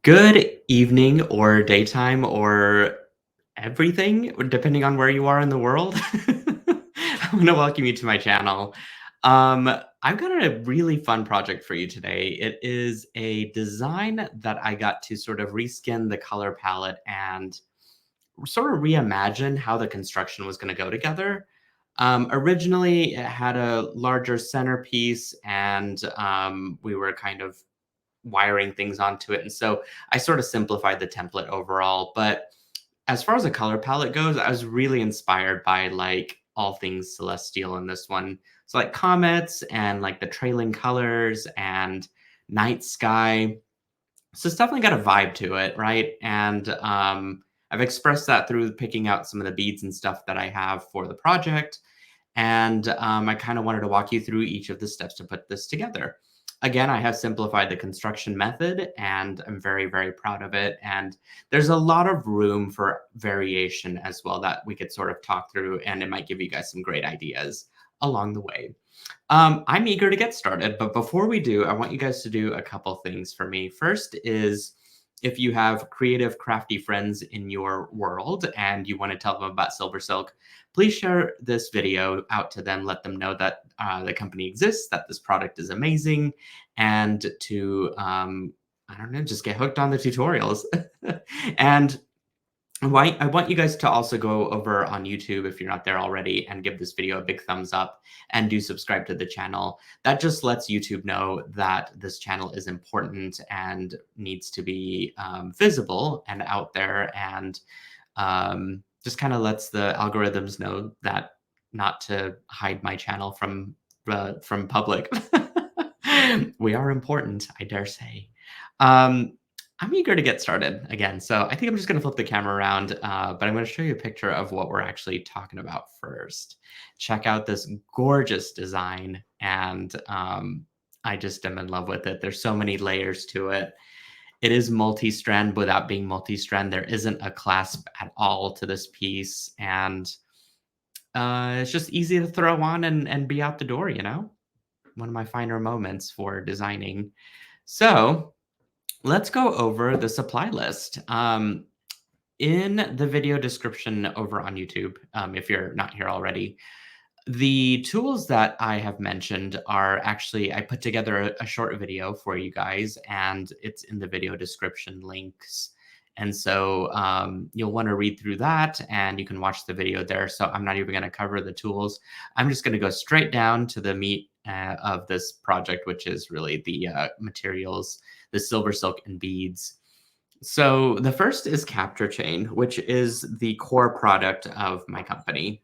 Good evening or daytime or everything, depending on where you are in the world. I want to welcome you to my channel. Um, I've got a really fun project for you today. It is a design that I got to sort of reskin the color palette and sort of reimagine how the construction was going to go together. Originally, it had a larger centerpiece, and we were kind of wiring things onto it. And so I sort of simplified the template overall. But as far as the color palette goes, I was really inspired by like all things celestial in this one. So like comets and like the trailing colors and night sky. So it's definitely got a vibe to it, right? And I've expressed that through picking out some of the beads and stuff that I have for the project. And I kind of wanted to walk you through each of the steps to put this together. Again, I have simplified the construction method and I'm very, very proud of it. And there's a lot of room for variation as well that we could sort of talk through, and it might give you guys some great ideas along the way. I'm eager to get started, but before we do, I want you guys to do a couple things for me. First is if you have creative, crafty friends in your world and you want to tell them about SilverSilk, please share this video out to them. Let them know that the company exists, that this product is amazing, and to, I don't know, just get hooked on the tutorials. And I want you guys to also go over on YouTube if you're not there already and give this video a big thumbs up and do subscribe to the channel. That just lets YouTube know that this channel is important and needs to be visible and out there, and just kind of lets the algorithms know that not to hide my channel from public. We are important, I dare say. Um, I'm eager to get started again. So I think I'm just going to flip the camera around, but I'm going to show you a picture of what we're actually talking about first. Check out this gorgeous design. And I just am in love with it. There's so many layers to it. It is multi-strand without being multi-strand. There isn't a clasp at all to this piece. And it's just easy to throw on and be out the door, you know? One of my finer moments for designing. So let's go over the supply list. In the video description over on YouTube, if you're not here already, the tools that I have mentioned are actually, I put together a short video for you guys, and it's in the video description links. And so you'll want to read through that and you can watch the video there. So I'm not even going to cover the tools. I'm just going to go straight down to the meat of this project, which is really the materials, the silver silk and beads. So the first is Capture Chain, which is the core product of my company.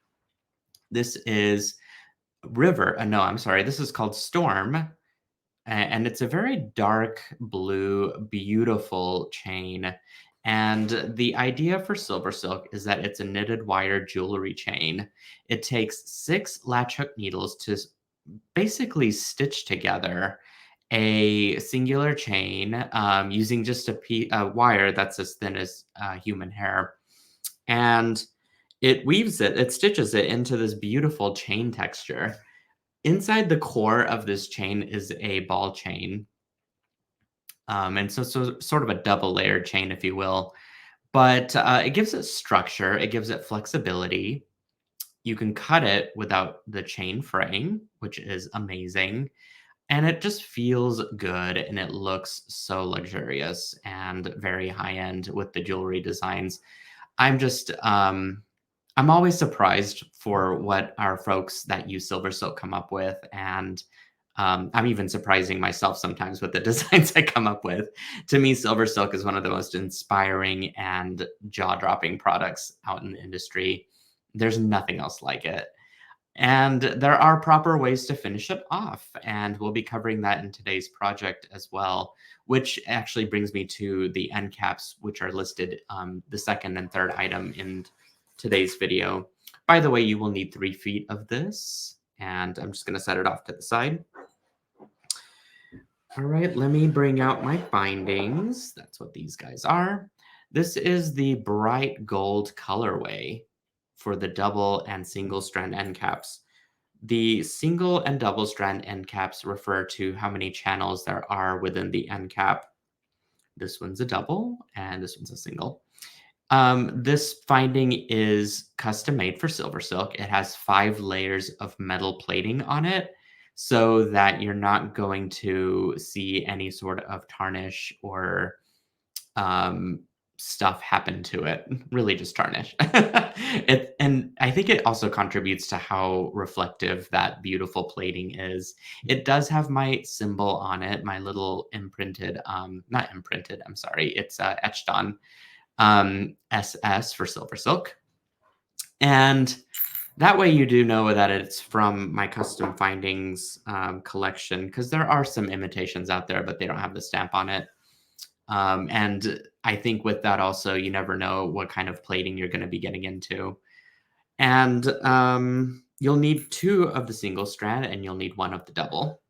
This is River. No, I'm sorry. This is called Storm. And it's a very dark blue, beautiful chain. And the idea for Silver Silk is that it's a knitted wire jewelry chain. It takes 6 latch hook needles to basically stitch together a singular chain using just a wire that's as thin as human hair. And it stitches it into this beautiful chain texture. Inside the core of this chain is a ball chain. And so sort of a double layered chain, if you will. But it gives it structure, it gives it flexibility. You can cut it without the chain fraying, which is amazing. And it just feels good and it looks so luxurious and very high end with the jewelry designs. I'm just I'm always surprised for what our folks that use Silver Silk come up with, and I'm even surprising myself sometimes with the designs I come up with. To me, Silver Silk is one of the most inspiring and jaw-dropping products out in the industry. There's nothing else like it. And there are proper ways to finish it off, and we'll be covering that in today's project as well, which actually brings me to the end caps, which are listed the second and third item in today's video. By the way, you will need 3 feet of this, and I'm just going to set it off to the side. All right, let me bring out my bindings. That's what these guys are. This is the bright gold colorway for the double and single strand end caps. The single and double strand end caps refer to how many channels there are within the end cap. This one's a double, and this one's a single. This finding is custom made for SilverSilk. It has 5 layers of metal plating on it so that you're not going to see any sort of tarnish or um, stuff happen to it. Really just tarnish. And I think it also contributes to how reflective that beautiful plating is. It does have my symbol on it, my little imprinted, not imprinted, I'm sorry, it's etched on SS for SilverSilk. And that way you do know that it's from my custom findings collection, because there are some imitations out there, but they don't have the stamp on it. And I think with that also, you never know what kind of plating you're going to be getting into. And you'll need 2 of the single strand and you'll need 1 of the double.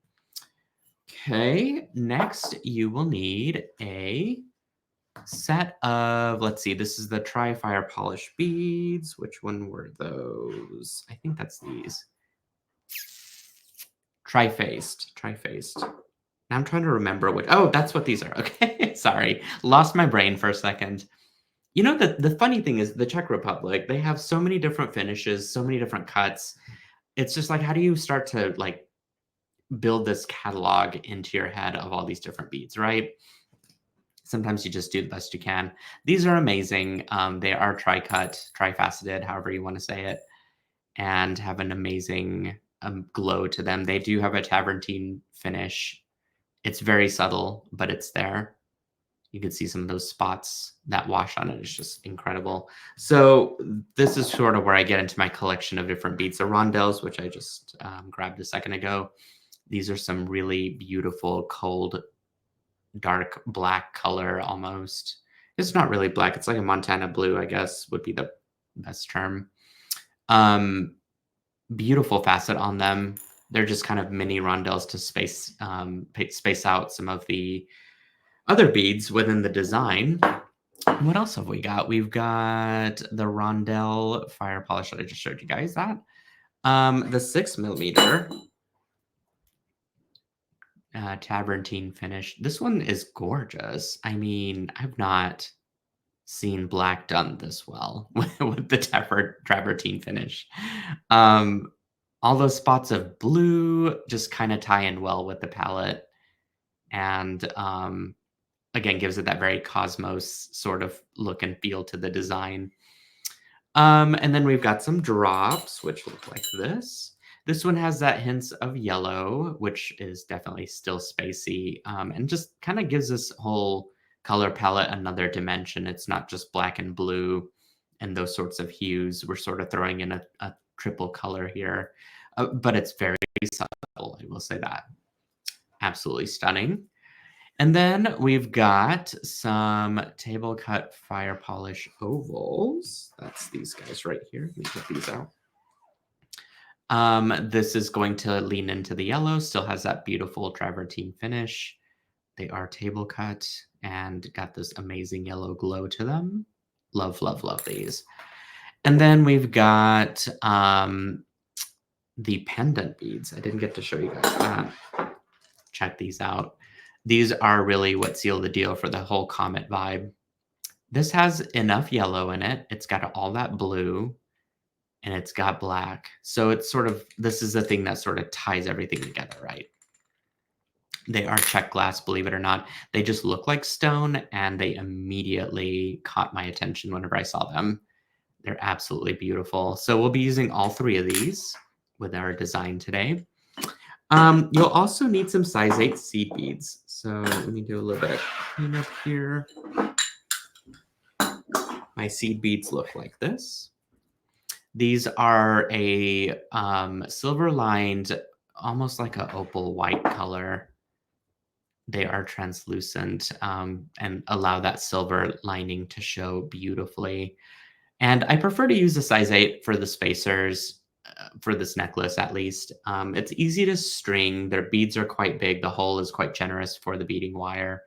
Okay, next you will need a set of, let's see, this is the Tri-Fire Polish beads. Which one were those? I think that's these. Tri-faced. I'm trying to remember which. Oh, that's what these are. Okay, sorry. Lost my brain for a second. You know, the funny thing is the Czech Republic, they have so many different finishes, so many different cuts. It's just like, how do you start to like build this catalog into your head of all these different beads, right? Sometimes you just do the best you can. These are amazing. They are tri-cut, tri-faceted, however you want to say it, and have an amazing glow to them. They do have a Travertine finish. It's very subtle, but it's there. You can see some of those spots that wash on it. It's just incredible. So this is sort of where I get into my collection of different beads. The rondelles, which I just grabbed a second ago. These are some really beautiful, cold, dark black color almost. It's not really black. It's like a Montana blue, I guess, would be the best term. Beautiful facet on them. They're just kind of mini rondelles to space out some of the other beads within the design. What else have we got? We've got the rondelle fire polish that I just showed you guys that. The 6mm Travertine finish. This one is gorgeous. I mean, I've not seen black done this well with the Travertine finish. All those spots of blue just kind of tie in well with the palette, and again, gives it that very cosmos sort of look and feel to the design. And then we've got some drops, which look like this. This one has that hints of yellow, which is definitely still spacey, and just kind of gives this whole color palette another dimension. It's not just black and blue and those sorts of hues. We're sort of throwing in a triple color here, but it's very subtle, I will say that. Absolutely stunning. And then we've got some table cut fire polish ovals. That's these guys right here. Let me get these out. This is going to lean into the yellow, still has that beautiful Travertine finish. They are table cut and got this amazing yellow glow to them. Love, love, love these. And then we've got the pendant beads. I didn't get to show you guys that. Check these out. These are really what seal the deal for the whole comet vibe. This has enough yellow in it. It's got all that blue and it's got black. So it's sort of, this is the thing that sort of ties everything together, right? They are Czech glass, believe it or not. They just look like stone and they immediately caught my attention whenever I saw them. They're absolutely beautiful. So we'll be using all 3 of these with our design today. You'll also need some size 8 seed beads. So let me do a little bit of cleanup here. My seed beads look like this. These are a silver lined, almost like an opal white color. They are translucent and allow that silver lining to show beautifully. And I prefer to use a size 8 for the spacers. For this necklace, at least. It's easy to string. Their beads are quite big. The hole is quite generous for the beading wire.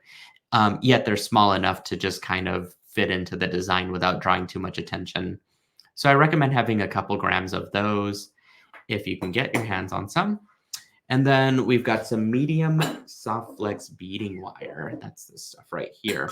Yet they're small enough to just kind of fit into the design without drawing too much attention. So I recommend having a couple grams of those if you can get your hands on some. And then we've got some medium soft flex beading wire. That's this stuff right here.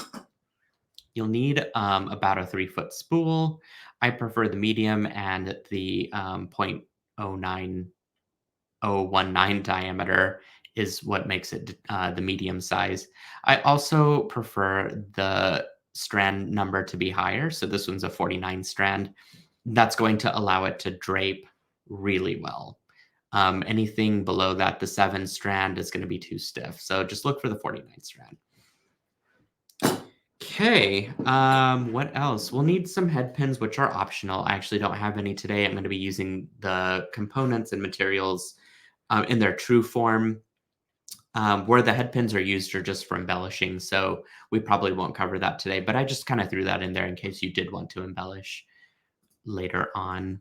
You'll need about a 3-foot spool. I prefer the medium, and the 0.09019 diameter is what makes it the medium size. I also prefer the strand number to be higher. So this one's a 49 strand. That's going to allow it to drape really well. Anything below that, the 7 strand, is going to be too stiff. So just look for the 49 strand. Okay, what else? We'll need some head pins, which are optional. I actually don't have any today. I'm going to be using the components and materials in their true form. Where the head pins are used are just for embellishing, so we probably won't cover that today, but I just kind of threw that in there in case you did want to embellish later on.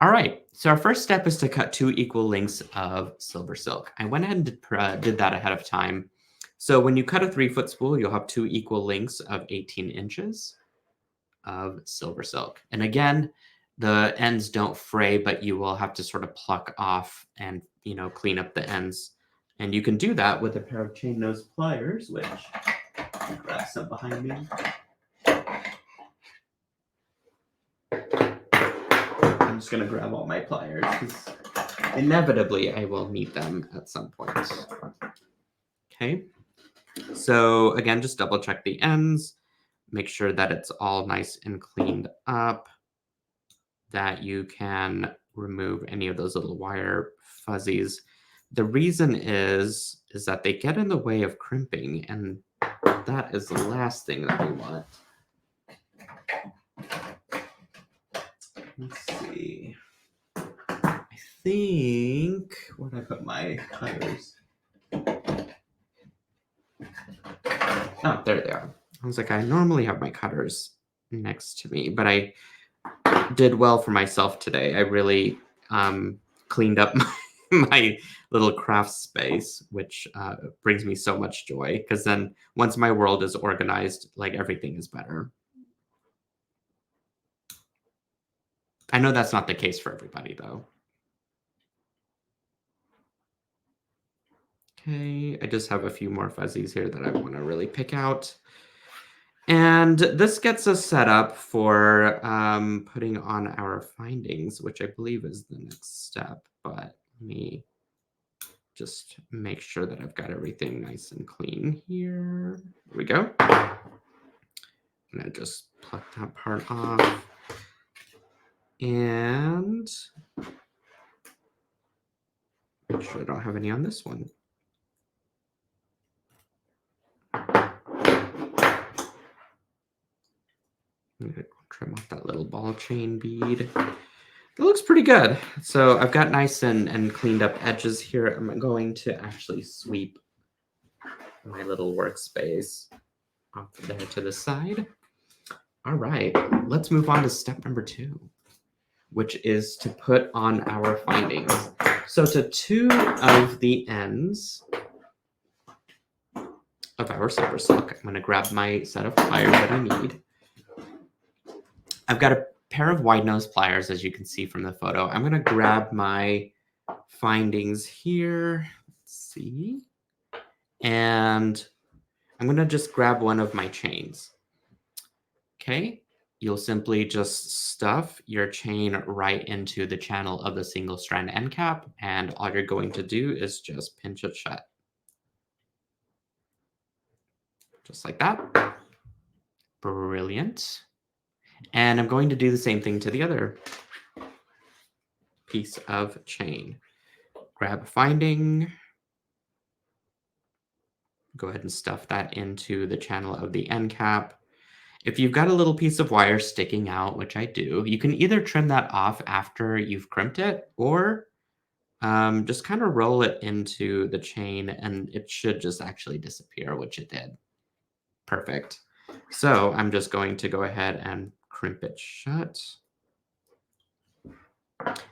All right, so our first step is to cut 2 equal lengths of silver silk. I went ahead and did that ahead of time. So when you cut a 3-foot spool, you'll have 2 equal lengths of 18 inches of silver silk. And again, the ends don't fray, but you will have to sort of pluck off and, clean up the ends. And you can do that with a pair of chain nose pliers, which I'll grab some behind me. I'm just going to grab all my pliers because inevitably I will need them at some point. Okay. So again, just double check the ends. Make sure that it's all nice and cleaned up, that you can remove any of those little wire fuzzies. The reason is that they get in the way of crimping, and that is the last thing that we want. Let's see. I think, where did I put my cutters? Oh, there they are. I was like, I normally have my cutters next to me, but I did well for myself today. I really cleaned up my little craft space, which brings me so much joy, because then once my world is organized, like, everything is better. I know that's not the case for everybody, though. Okay, I just have a few more fuzzies here that I want to really pick out. And this gets us set up for putting on our findings, which I believe is the next step. But let me just make sure that I've got everything nice and clean here. There we go. I'm going to just pluck that part off. And make sure I don't have any on this one. I'm going to trim off that little ball chain bead. It looks pretty good. So I've got nice and cleaned up edges here. I'm going to actually sweep my little workspace off there to the side. All right, let's move on to step number 2, which is to put on our findings. So to 2 of the ends of our silver silk, I'm going to grab my set of pliers that I need. I've got a pair of wide nose pliers, as you can see from the photo. I'm going to grab my findings here. Let's see. And I'm going to just grab one of my chains. Okay. You'll simply just stuff your chain right into the channel of the single strand end cap, and all you're going to do is just pinch it shut. Just like that. Brilliant. And I'm going to do the same thing to the other piece of chain. Grab a finding. Go ahead and stuff that into the channel of the end cap. If you've got a little piece of wire sticking out, which I do, you can either trim that off after you've crimped it, or just kind of roll it into the chain, and it should just actually disappear, which it did. Perfect. So I'm just going to go ahead and crimp it shut.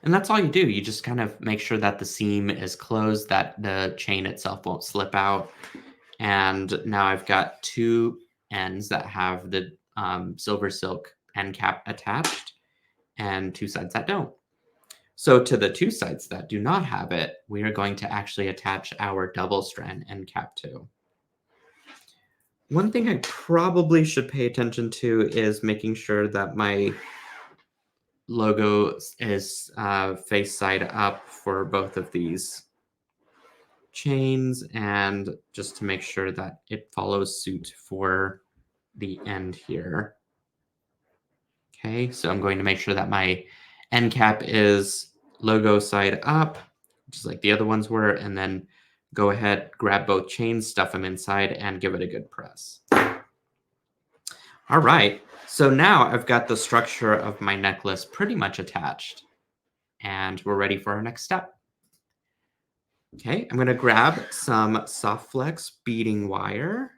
And that's all you do. You just kind of make sure that the seam is closed, that the chain itself won't slip out. And now I've got 2 ends that have the silver silk end cap attached, and 2 sides that don't. So to the two sides that do not have it, we are going to actually attach our double strand end cap to. One thing I probably should pay attention to is making sure that my logo is face side up for both of these chains, and just to make sure that it follows suit for the end here. Okay, so I'm going to make sure that my end cap is logo side up, just like the other ones were, and then go ahead, grab both chains, stuff them inside, and give it a good press. All right, so now I've got the structure of my necklace pretty much attached, and we're ready for our next step. Okay, I'm gonna grab some soft flex beading wire,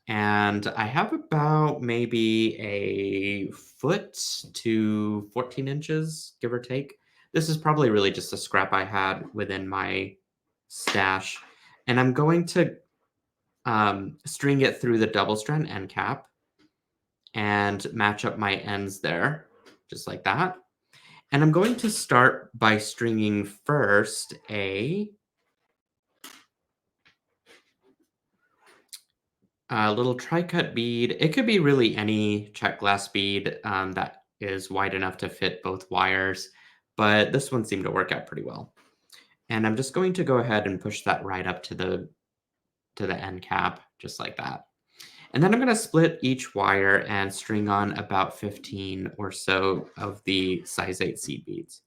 and I have about maybe a foot to 14 inches, give or take. This is probably really just a scrap I had within my stash. And I'm going to string it through the double strand end cap and match up my ends there, just like that. And I'm going to start by stringing first a little tri-cut bead. It could be really any Czech glass bead that is wide enough to fit both wires, but this one seemed to work out pretty well. And I'm just going to go ahead and push that right up to the end cap, just like that. And then I'm going to split each wire and string on about 15 or so of the size 8 seed beads.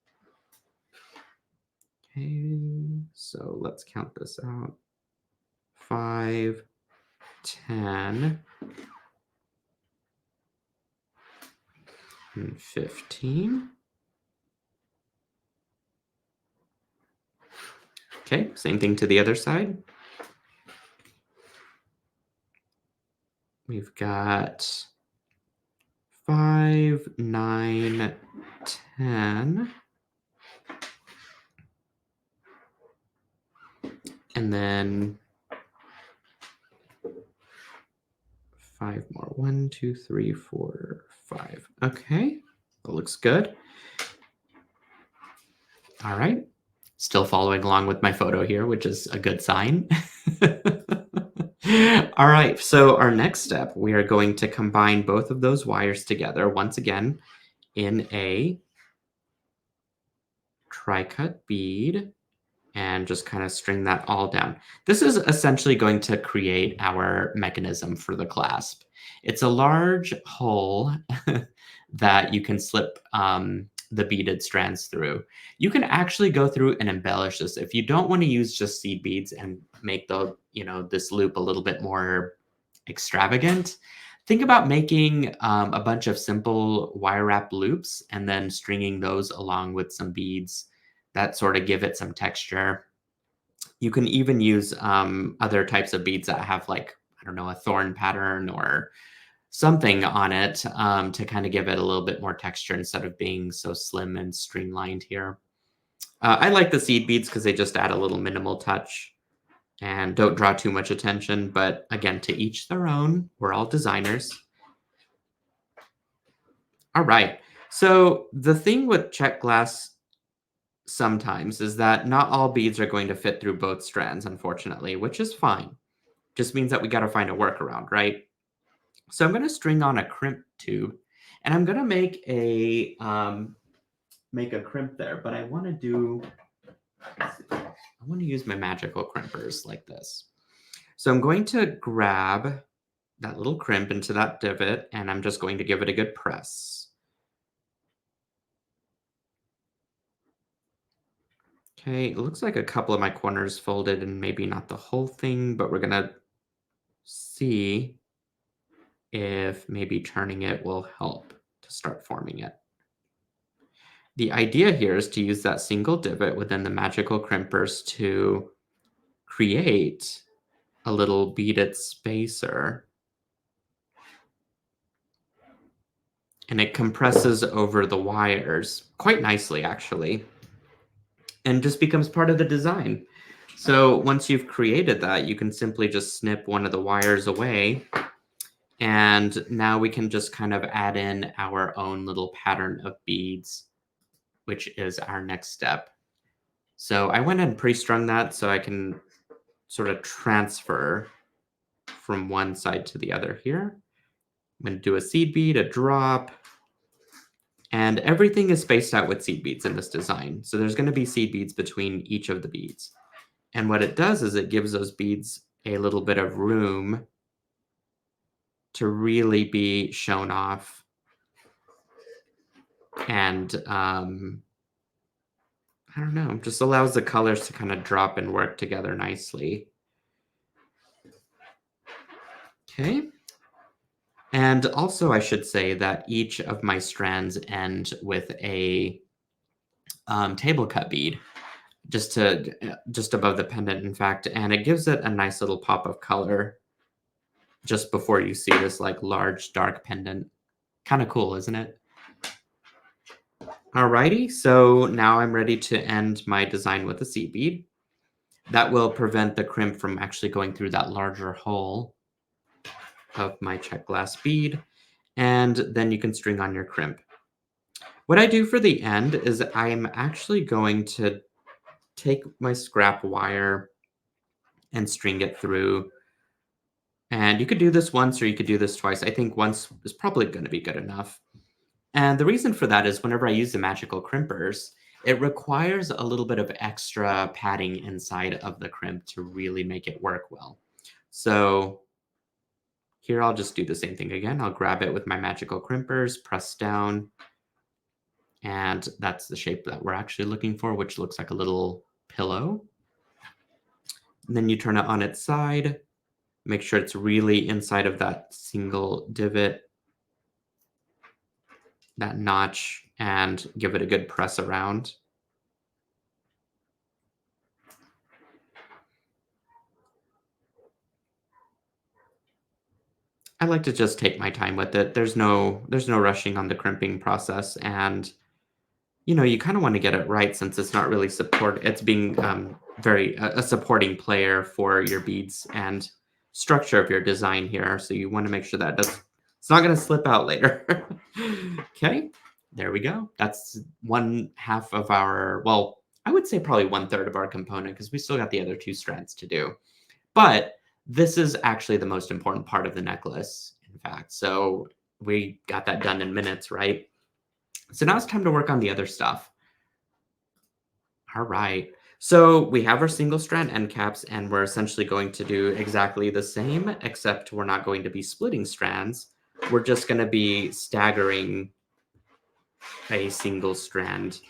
Okay, so let's count this out. 5, 10, and 15. Okay, same thing to the other side. We've got 5, 9, 10. And then 5 more. 1, 2, 3, 4, 5. Okay, that looks good. All right. Still following along with my photo here, which is a good sign. All right, so our next step, we are going to combine both of those wires together once again in a tri-cut bead and just kind of string that all down. This is essentially going to create our mechanism for the clasp. It's a large hole that you can slip the beaded strands through. You can actually go through and embellish this. If you don't want to use just seed beads and make this loop a little bit more extravagant, think about making a bunch of simple wire wrap loops and then stringing those along with some beads that sort of give it some texture. You can even use other types of beads that have, like, I don't know, a thorn pattern or something on it to kind of give it a little bit more texture instead of being so slim and streamlined here. I like the seed beads because they just add a little minimal touch and don't draw too much attention. But again, to each their own. We're all designers. All right. So the thing with Czech glass sometimes is that not all beads are going to fit through both strands, unfortunately, which is fine. Just means that we got to find a workaround, right? So I'm going to string on a crimp tube, and I'm going to make a crimp there, but I want to use my magical crimpers like this. So I'm going to grab that little crimp into that divot, and I'm just going to give it a good press. Okay, it looks like a couple of my corners folded and maybe not the whole thing, but we're going to see if maybe turning it will help to start forming it. The idea here is to use that single divot within the magical crimpers to create a little beaded spacer. And it compresses over the wires quite nicely, actually, and just becomes part of the design. So once you've created that, you can simply just snip one of the wires away. And now we can just kind of add in our own little pattern of beads which is our next step. So I went and pre-strung that so I can sort of transfer from one side to the other here. I'm going to do a seed bead, a drop, and everything is spaced out with seed beads in this design. So there's going to be seed beads between each of the beads. And what it does is it gives those beads a little bit of room to really be shown off. And I don't know, just allows the colors to kind of drop and work together nicely. Okay. And also, I should say that each of my strands end with a table cut bead, just above the pendant, in fact, and it gives it a nice little pop of color just before you see this like large dark pendant. Kind of cool, isn't it? Alrighty, so now I'm ready to end my design with a seed bead. That will prevent the crimp from actually going through that larger hole of my Czech glass bead, and then you can string on your crimp. What I do for the end is I'm actually going to take my scrap wire and string it through. And you could do this once or you could do this twice. I think once is probably going to be good enough. And the reason for that is whenever I use the magical crimpers, it requires a little bit of extra padding inside of the crimp to really make it work well. So here I'll just do the same thing again. I'll grab it with my magical crimpers, press down, and that's the shape that we're actually looking for, which looks like a little pillow. And then you turn it on its side, make sure it's really inside of that single divot, that notch, and give it a good press around. I like to just take my time with it. There's no rushing on the crimping process, and you kind of want to get it right since it's not really it's being very a supporting player for your beads and structure of your design here. So you want to make sure that it's not going to slip out later. Okay, there we go. That's one half of our, well, I would say probably 1/3 of our component because we still got the other two strands to do. But this is actually the most important part of the necklace, in fact. So we got that done in minutes, right? So now it's time to work on the other stuff. All right. So we have our single strand end caps, and we're essentially going to do exactly the same, except we're not going to be splitting strands. We're just going to be staggering a single strand,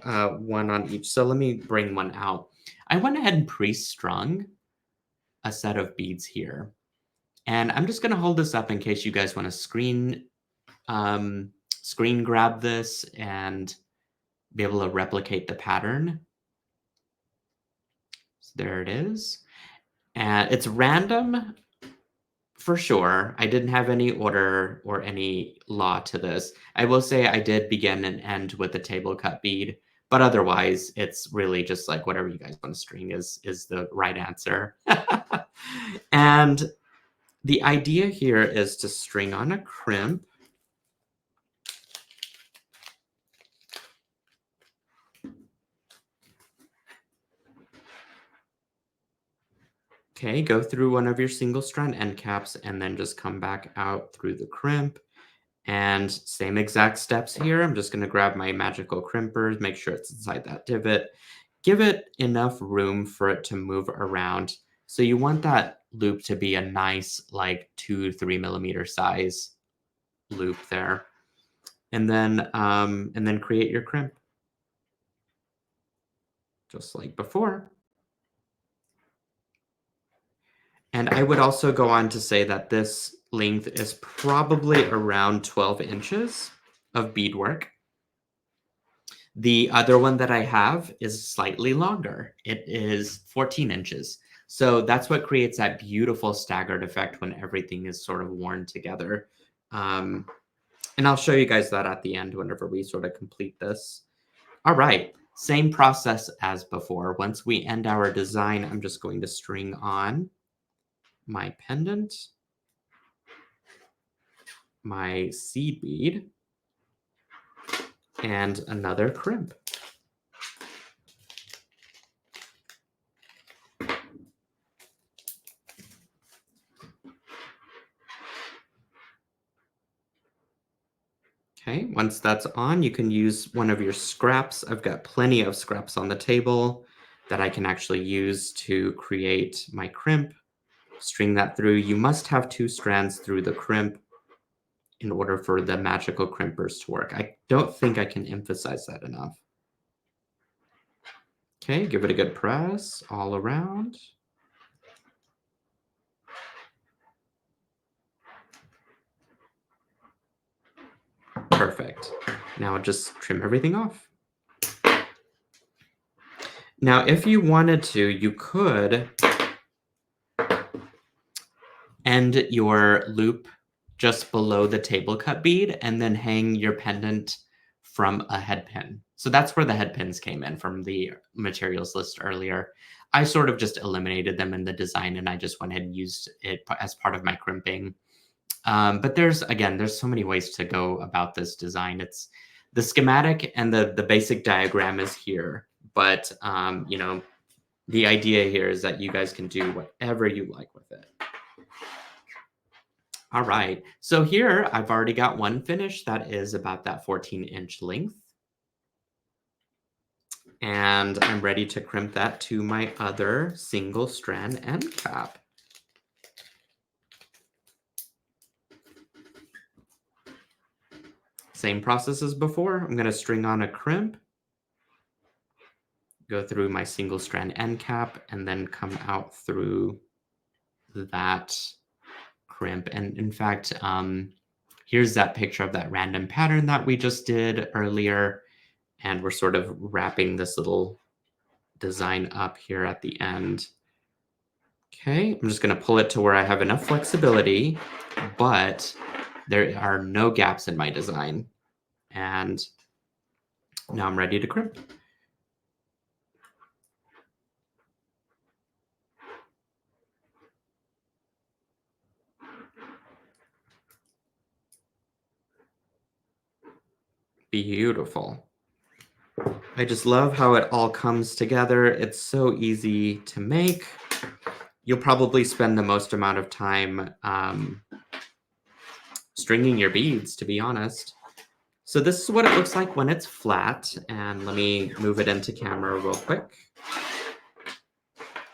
one on each. So let me bring one out. I went ahead and pre-strung a set of beads here. And I'm just going to hold this up in case you guys want to screen grab this and be able to replicate the pattern. So there it is. And it's random for sure. I didn't have any order or any law to this. I will say I did begin and end with a table cut bead, but otherwise it's really just like whatever you guys want to string is the right answer. And the idea here is to string on a crimp. Okay, go through one of your single strand end caps and then just come back out through the crimp. And same exact steps here. I'm just going to grab my magical crimpers, make sure it's inside that divot. Give it enough room for it to move around. So you want that loop to be a nice, like 2-3 millimeter size loop there. And then create your crimp. Just like before. And I would also go on to say that this length is probably around 12 inches of beadwork. The other one that I have is slightly longer. It is 14 inches. So that's what creates that beautiful staggered effect when everything is sort of worn together. And I'll show you guys that at the end whenever we sort of complete this. All right, same process as before. Once we end our design, I'm just going to string on my pendant, my seed bead, and another crimp. Okay, once that's on, you can use one of your scraps. I've got plenty of scraps on the table that I can actually use to create my crimp. String that through. You must have 2 strands through the crimp in order for the magical crimpers to work. I don't think I can emphasize that enough. Okay, give it a good press all around. Perfect. Now just trim everything off. Now, if you wanted to, you could end your loop just below the table cut bead and then hang your pendant from a head pin. So that's where the head pins came in from the materials list earlier. I sort of just eliminated them in the design and I just went ahead and used it as part of my crimping. But there's so many ways to go about this design. It's the schematic and the basic diagram is here, but you know, the idea here is that you guys can do whatever you like with it. All right, so here I've already got one finished that is about that 14-inch length. And I'm ready to crimp that to my other single strand end cap. Same process as before. I'm going to string on a crimp, go through my single strand end cap, and then come out through that crimp. And in fact, here's that picture of that random pattern that we just did earlier. And we're sort of wrapping this little design up here at the end. Okay, I'm just going to pull it to where I have enough flexibility, but there are no gaps in my design. And now I'm ready to crimp. Beautiful. I just love how it all comes together. It's so easy to make. You'll probably spend the most amount of time stringing your beads, to be honest. So this is what it looks like when it's flat. And let me move it into camera real quick.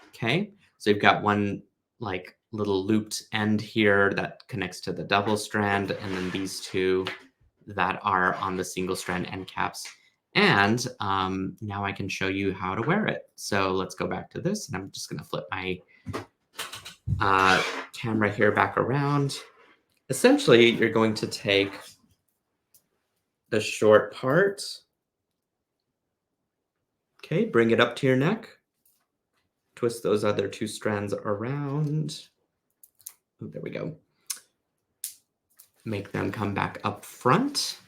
Okay, so you've got one like little looped end here that connects to the double strand, and then these two that are on the single strand end caps. And now I can show you how to wear it. So let's go back to this, and I'm just going to flip my camera here back around. Essentially, you're going to take the short part, okay, bring it up to your neck, twist those other 2 strands around. Oh, there we go. Make them come back up front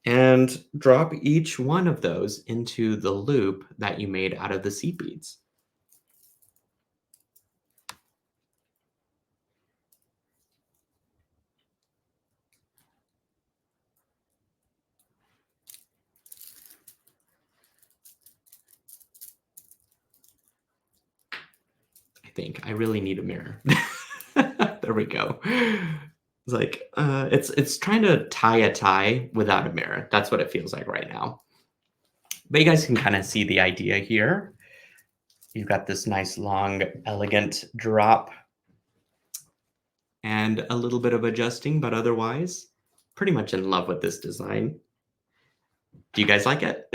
and drop each one of those into the loop that you made out of the seed beads. I think I really need a mirror. There we go. It's like it's trying to tie a tie without a mirror. That's what it feels like right now. But you guys can kind of see the idea here. You've got this nice long elegant drop and a little bit of adjusting, but otherwise pretty much in love with this design. Do you guys like it?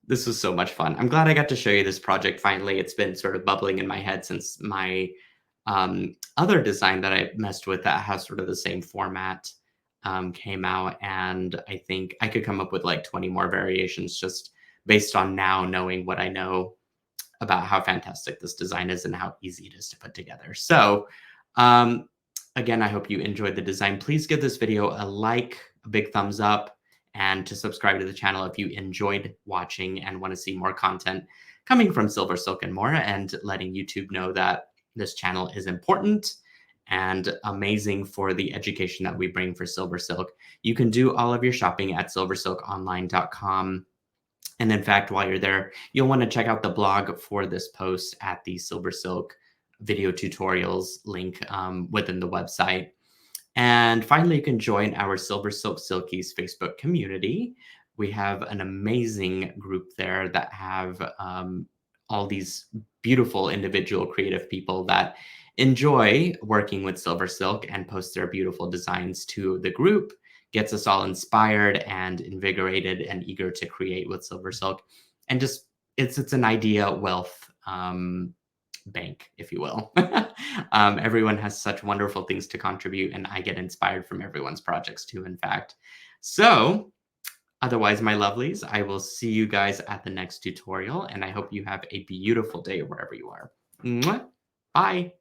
This was so much fun. I'm glad I got to show you this project finally. It's been sort of bubbling in my head since my other design that I messed with that has sort of the same format came out. And I think I could come up with like 20 more variations just based on now knowing what I know about how fantastic this design is and how easy it is to put together. So again, I hope you enjoyed the design. Please give this video a like, a big thumbs up, and to subscribe to the channel if you enjoyed watching and want to see more content coming from SilverSilk and more, and letting YouTube know that this channel is important and amazing for the education that we bring for SilverSilk. You can do all of your shopping at silversilkonline.com. And in fact, while you're there, you'll want to check out the blog for this post at the SilverSilk video tutorials link within the website. And finally, you can join our SilverSilk Silkies Facebook community. We have an amazing group there that have all these beautiful individual creative people that enjoy working with SilverSilk and post their beautiful designs to the group. Gets us all inspired and invigorated and eager to create with SilverSilk. And just it's an idea wealth bank, if you will. Everyone has such wonderful things to contribute, and I get inspired from everyone's projects too, in fact. So, otherwise, my lovelies, I will see you guys at the next tutorial, and I hope you have a beautiful day wherever you are. Mwah. Bye.